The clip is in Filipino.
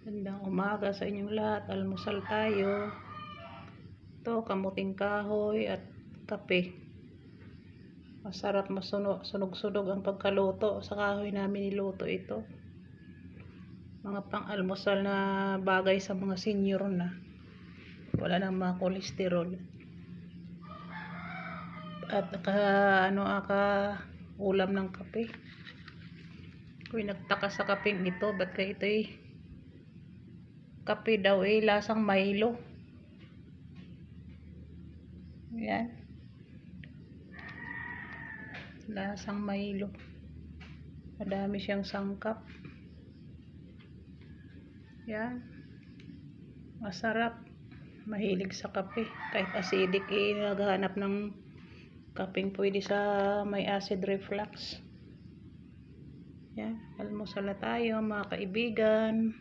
Magandang umaga sa inyong lahat. Almusal tayo. Ito, kamuting kahoy at kape. Masarap, sunog-sunog ang pagkaluto. Sa kahoy namin niluto ito. Mga pang-almusal na bagay sa mga senior na. Wala nang mga kolesterol. At ulam ng kape. Ako'y nagtaka sa kapeng ito. Ba't kaya ito'y kape daw lasang Milo. Yan. Lasang Milo. Madami siyang sangkap. Yan. Masarap. Mahilig sa kape. Kahit acidic naghahanap ng kapeng pwede sa may acid reflux. Yan. Almusal na tayo mga kaibigan.